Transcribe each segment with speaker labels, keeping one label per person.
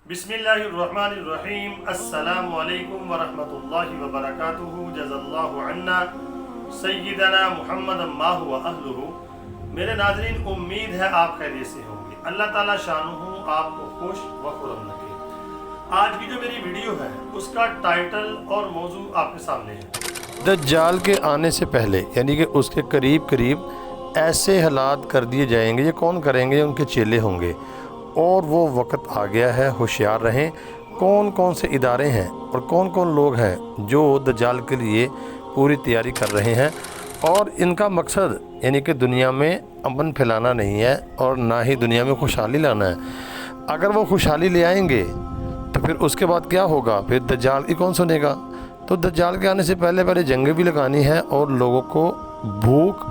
Speaker 1: बिस्मिल्लाहिर्रहमानिर्रहीम। अस्सलामु अलैकुम वरहमतुल्लाहि वबरकातुहू। जज़ल्लाहु अन्ना सय्यदना मुहम्मदन मा हुवा अहलुहू। मेरे नाज़रीन, उम्मीद है आप खैरियत से होंगे। अल्लाह ताला शानुहु आपको खुश व खुर्रम रखे। आज की जो मेरी वीडियो है उसका टाइटल और मौजू आपके सामने है।
Speaker 2: दज्जाल के आने से पहले यानी कि उसके करीब करीब ऐसे हालात कर दिए जाएंगे। ये कौन करेंगे? उनके चेले होंगे। और वो वक्त आ गया है, होशियार रहें। कौन कौन से इदारे हैं और कौन कौन लोग हैं जो दज्जाल के लिए पूरी तैयारी कर रहे हैं। और इनका मकसद यानी कि दुनिया में अमन फैलाना नहीं है और ना ही दुनिया में खुशहाली लाना है। अगर वो खुशहाली ले आएंगे तो फिर उसके बाद क्या होगा? फिर दज्जाल की कौन सुनेगा? तो दज्जाल के आने से पहले पहले जंगें भी लगानी है और लोगों को भूख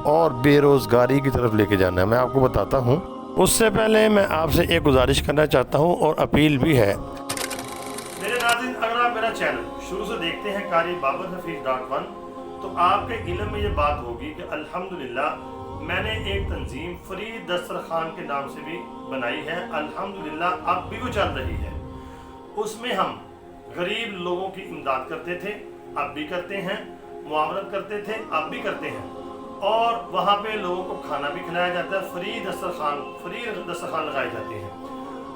Speaker 2: और बेरोज़गारी की तरफ लेके जाना है। मैं आपको बताता हूँ। उससे पहले मैं आपसे एक गुजारिश करना चाहता हूँ और अपील भी है।
Speaker 1: मेरे नाज़रीन, अगर आप मेरा चैनल शुरू से देखते हैं कारी babarhafiz.1 तो आपके इल्म में ये बात होगी कि अल्हम्दुलिल्लाह मैंने एक तंजीम फरीद दस्तरखान के नाम से भी बनाई है। अल्हम्दुलिल्लाह अब भी वो चल रही है। उसमें हम गरीब लोगों की इमदाद करते थे, अब भी करते हैं। मुआवनत करते थे, अब भी करते हैं। और वहाँ पे लोगों को खाना भी खिलाया जाता है। फ्री दस्तरखान लगाए जाते हैं।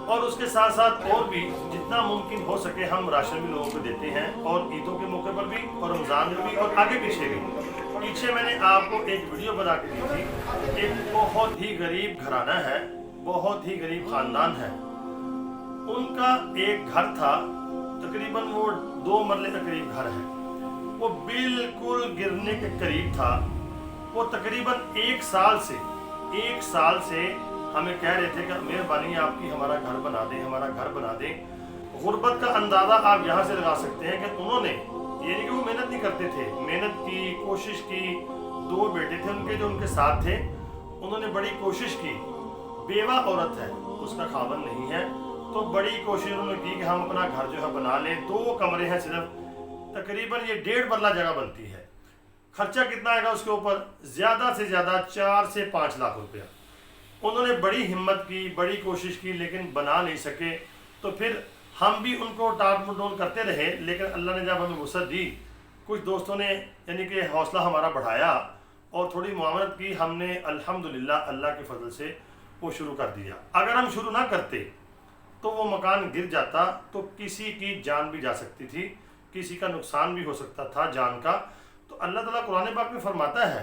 Speaker 1: और उसके साथ साथ और भी जितना मुमकिन हो सके हम राशन भी लोगों को देते हैं। और ईदों के मौके पर भी और रमज़ान में भी और आगे पीछे भी। पीछे मैंने आपको एक वीडियो बना के दी थी। एक बहुत ही गरीब घराना है, बहुत ही गरीब ख़ानदान है। उनका एक घर था, तकरीबन वो 2 मरले का करीब घर है। वो बिल्कुल गिरने के करीब था। वो तकरीबन एक साल से हमें कह रहे थे कि मेहरबानी आपकी हमारा घर बना दें, हमारा घर बना दें। गुर्बत का अंदाज़ा आप यहाँ से लगा सकते हैं कि उन्होंने, ये नहीं कि वो मेहनत नहीं करते थे, मेहनत की, कोशिश की। 2 बेटे थे उनके जो उनके साथ थे, उन्होंने बड़ी कोशिश की। बेवा औरत है, उसका खावन नहीं है, तो बड़ी कोशिश उन्होंने की कि हम अपना घर जो है बना लें। 2 कमरे हैं सिर्फ, तकरीबन ये 1.5 मरला जगह बनती है। खर्चा कितना आएगा उसके ऊपर? ज़्यादा से ज़्यादा 4 से 5 लाख रुपया। उन्होंने बड़ी हिम्मत की, बड़ी कोशिश की, लेकिन बना नहीं सके। तो फिर हम भी उनको टाल मटोल करते रहे, लेकिन अल्लाह ने जब हमें वसअत दी, कुछ दोस्तों ने यानी कि हौसला हमारा बढ़ाया और थोड़ी मुआवनत की। हमने अल्हम्दुलिल्लाह अल्लाह के फजल से वो शुरू कर दिया। अगर हम शुरू ना करते तो वो मकान गिर जाता, तो किसी की जान भी जा सकती थी, किसी का नुकसान भी हो सकता था जान का। तो अल्लाह ताला कुरान पाक में फरमाता है,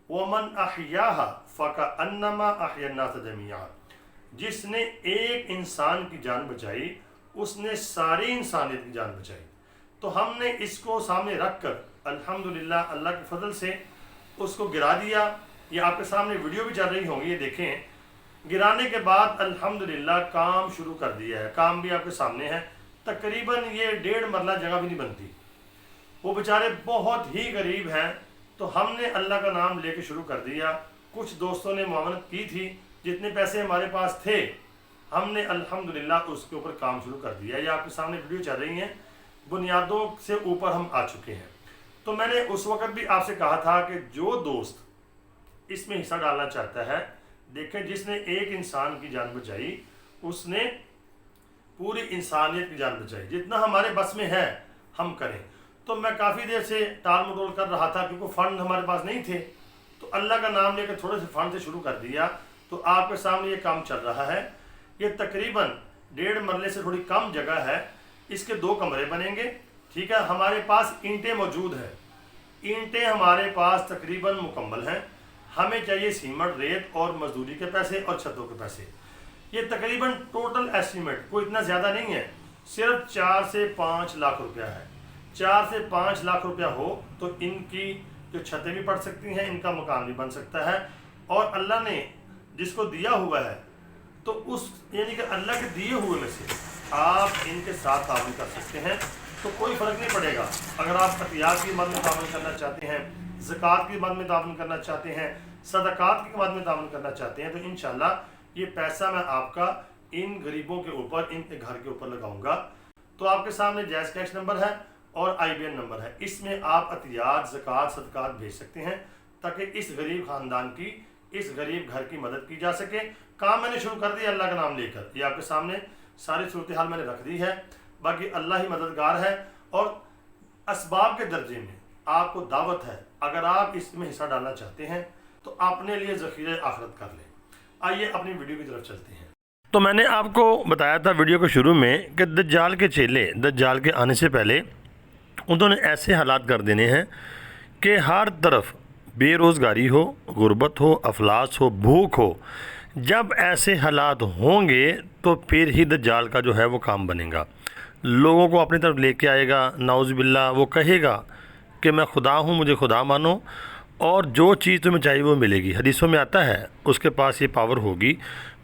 Speaker 1: वमन अहयाहा फकअन्नमा अहयन्नास जमीआ। जिसने एक इंसान की जान बचाई उसने सारी इंसानियत की जान बचाई। तो हमने इसको सामने रख कर अल्हम्दुलिल्लाह अल्लाह के फजल से उसको गिरा दिया। ये आपके सामने वीडियो भी चल रही होंगी, ये देखें। गिराने के बाद अल्हम्दुलिल्लाह काम शुरू कर दिया है। काम भी आपके सामने है। तकरीबन ये 1.5 मरला जगह भी नहीं बनती। वो बेचारे बहुत ही गरीब हैं। तो हमने अल्लाह का नाम लेके शुरू कर दिया। कुछ दोस्तों ने मुआवनत की थी, जितने पैसे हमारे पास थे हमने अल्हम्दुलिल्लाह उसके ऊपर काम शुरू कर दिया। ये आपके सामने वीडियो चल रही हैं। बुनियादों से ऊपर हम आ चुके हैं। तो मैंने उस वक़्त भी आपसे कहा था कि जो दोस्त इसमें हिस्सा डालना चाहता है, देखें, जिसने एक इंसान की जान बचाई उसने पूरी इंसानियत की जान बचाई। जितना हमारे बस में है हम करें। तो मैं काफ़ी देर से टाल मटोल कर रहा था क्योंकि फ़ंड हमारे पास नहीं थे। तो अल्लाह का नाम लेकर थोड़े से फ़ंड से शुरू कर दिया। तो आपके सामने ये काम चल रहा है। ये तकरीबन 1.5 मरले से थोड़ी कम जगह है। इसके 2 कमरे बनेंगे, ठीक है। हमारे पास ईंटें मौजूद हैं। ईंटें हमारे पास तकरीबन मुकम्मल हैं। हमें चाहिए सीमेंट, रेत और मजदूरी के पैसे और छतों के पैसे। ये तकरीबन टोटल एस्टीमेट कोई इतना ज़्यादा नहीं है, सिर्फ 4 से 5 लाख रुपया है। 4 से 5 लाख रुपया हो तो इनकी जो छतें भी पड़ सकती हैं, इनका मकान भी बन सकता है। और अल्लाह ने जिसको दिया हुआ है, तो उस यानी कि अल्लाह के दिए हुए में से आप इनके साथ ताउन कर सकते हैं। तो कोई फ़र्क नहीं पड़ेगा। अगर आप अतियात की मद में ताउन करना चाहते हैं, ज़कात की मद में ताउन करना चाहते हैं, सदक़ात की मद में ताउन करना चाहते हैं, तो इंशाअल्लाह ये पैसा मैं आपका इन गरीबों के ऊपर, इनके घर के ऊपर लगाऊंगा। तो आपके सामने जायज़ कैश नंबर है और IBN नंबर है। इसमें आप अतियात, ज़कात, सदक़ात भेज सकते हैं ताकि इस गरीब ख़ानदान की, इस गरीब घर की मदद की जा सके। काम मैंने शुरू कर दिया अल्लाह का नाम लेकर। ये आपके सामने सारी सूरत हाल मैंने रख दी है, बाकी अल्लाह ही मददगार है। और असबाब के दर्जे में आपको दावत है, अगर आप इसमें हिस्सा डालना चाहते हैं तो अपने लिए ज़ख़ीरे आखिरत कर लें। आइए अपनी वीडियो की तरफ चलते हैं। तो मैंने आपको बताया था वीडियो के शुरू में कि दज्जाल के चेले दज्जाल के आने से पहले उन्होंने ऐसे हालात कर देने हैं कि हर तरफ बेरोज़गारी हो, गुर्बत हो, अफलास हो, भूख हो। जब ऐसे हालात होंगे तो फिर ही दज्जाल का जो है वो काम बनेगा, लोगों को अपनी तरफ लेके आएगा। नाउज़ बिल्लाह, वो कहेगा कि मैं खुदा हूँ, मुझे खुदा मानो, और जो चीज़ तुम्हें चाहिए वो मिलेगी। हदीसों में आता है उसके पास ये पावर होगी।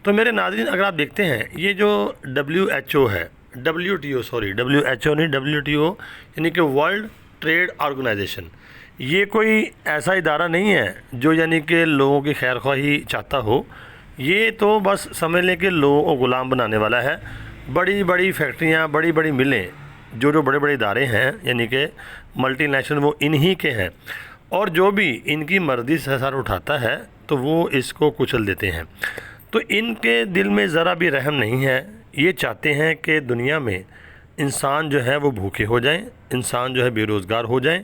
Speaker 1: तो मेरे नाज़रीन, अगर आप देखते हैं ये जो WHO है, WHO नहीं, WTO यानी कि वर्ल्ड ट्रेड ऑर्गेनाइजेशन, ये कोई ऐसा इदारा नहीं है जो यानी कि लोगों की खैर ख्वाही चाहता हो। ये तो बस समझ लें कि लोगों को ग़ुलाम बनाने वाला है। बड़ी बड़ी फैक्ट्रियाँ, बड़ी बड़ी मिलें, जो बड़े बड़े इदारे हैं यानी कि मल्टी नेशनल, वो इन्हीं के हैं। और जो भी इनकी मर्ज़ी से सर उठाता है तो वो इसको कुचल देते हैं। तो इनके दिल में ज़रा भी रहम नहीं है। ये चाहते हैं कि दुनिया में इंसान जो है वो भूखे हो जाएं, इंसान जो है बेरोज़गार हो जाएं।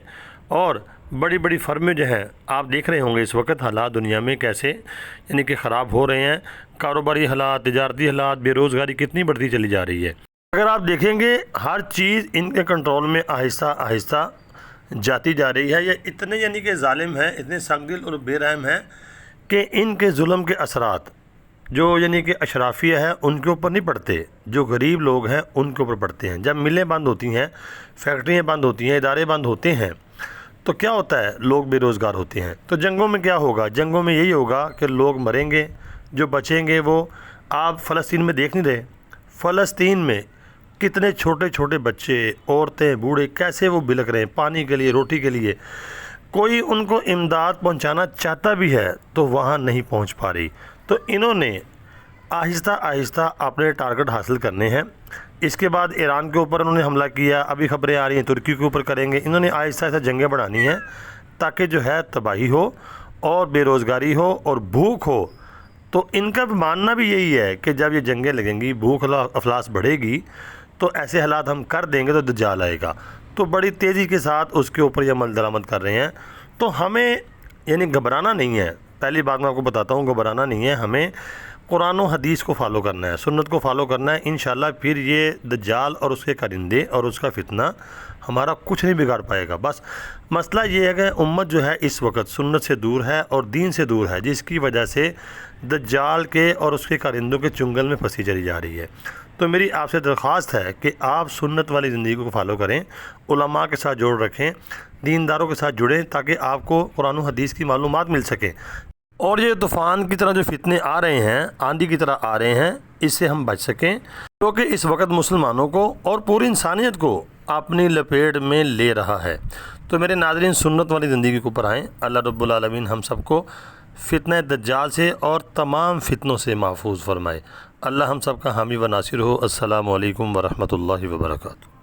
Speaker 1: और बड़ी बड़ी फर्में जो हैं, आप देख रहे होंगे इस वक्त हालात दुनिया में कैसे यानी कि ख़राब हो रहे हैं। कारोबारी हालात, तिजारती हालात, बेरोज़गारी कितनी बढ़ती चली जा रही है। अगर आप देखेंगे हर चीज़ इनके कंट्रोल में आहिस्ता आहिस्ता जाती जा रही है। ये इतने यानी कि ज़ालिम हैं, इतने संगदिल और बेरहम हैं कि इनके जुल्म के असरात जो यानी कि अशराफिया है उनके ऊपर नहीं पड़ते, जो गरीब लोग हैं उनके ऊपर पड़ते हैं। जब मिलें बंद होती हैं, फैक्ट्रियाँ बंद होती हैं, इदारे बंद होते हैं, तो क्या होता है, लोग बेरोज़गार होते हैं। तो जंगों में क्या होगा, जंगों में यही होगा कि लोग मरेंगे, जो बचेंगे वो आप फ़लस्तीन में देख नहीं रहे। फ़लस्तीन में कितने छोटे छोटे बच्चे, औरतें, बूढ़े कैसे वो बिलख रहे हैं पानी के लिए, रोटी के लिए। कोई उनको इमदाद पहुंचाना चाहता भी है तो वहां नहीं पहुंच पा रही। तो इन्होंने आहिस्ता आहिस्ता अपने टारगेट हासिल करने हैं। इसके बाद ईरान के ऊपर उन्होंने हमला किया, अभी खबरें आ रही हैं तुर्की के ऊपर करेंगे। इन्होंने आहिस्ता आहिस्ता जंगें बढ़ानी हैं ताकि जो है तबाही हो और बेरोज़गारी हो और भूख हो। तो इनका मानना भी यही है कि जब ये जंगें लगेंगी, भूख अफलास बढ़ेगी, तो ऐसे हालात हम कर देंगे तो दज्जाल आएगा। तो बड़ी तेज़ी के साथ उसके ऊपर ये अमल दरामद कर रहे हैं। तो हमें यानी घबराना नहीं है। पहली बात मैं आपको बताता हूँ, घबराना नहीं है, हमें कुरान और हदीस को फॉलो करना है, सुन्नत को फॉलो करना है। इंशाल्लाह फिर ये दज्जाल और उसके कारिंदे और उसका फितना हमारा कुछ नहीं बिगाड़ पाएगा। बस मसला ये है कि उम्मत जो है इस वक्त सुन्नत से दूर है और दीन से दूर है, जिसकी वजह से दज्जाल के और उसके कारिंदों के चुंगल में फंसी चली जा रही है। तो मेरी आपसे दरख्वास्त है कि आप सुन्नत वाली ज़िंदगी को फॉलो करें, उलमा के साथ जोड़ रखें, दीनदारों के साथ जुड़ें, ताकि आपको कुरान और हदीस की मालूमात मिल सके। और ये तूफ़ान की तरह जो फितने आ रहे हैं, आंधी की तरह आ रहे हैं, इससे हम बच सकें, क्योंकि इस वक्त मुसलमानों को और पूरी इंसानियत को अपनी लपेट में ले रहा है। तो मेरे नाज़रीन, सुन्नत वाली ज़िंदगी के ऊपर आएँ। अल्लाह रब्बुल आलमीन हम सबको फितने दज्जाल से और तमाम फितनों से महफूज फरमाए। अल्लाह हम सब का हामी व नासिर हो। अस्सलामु अलैकुम व रहमतुल्लाहि व बरकातुहू।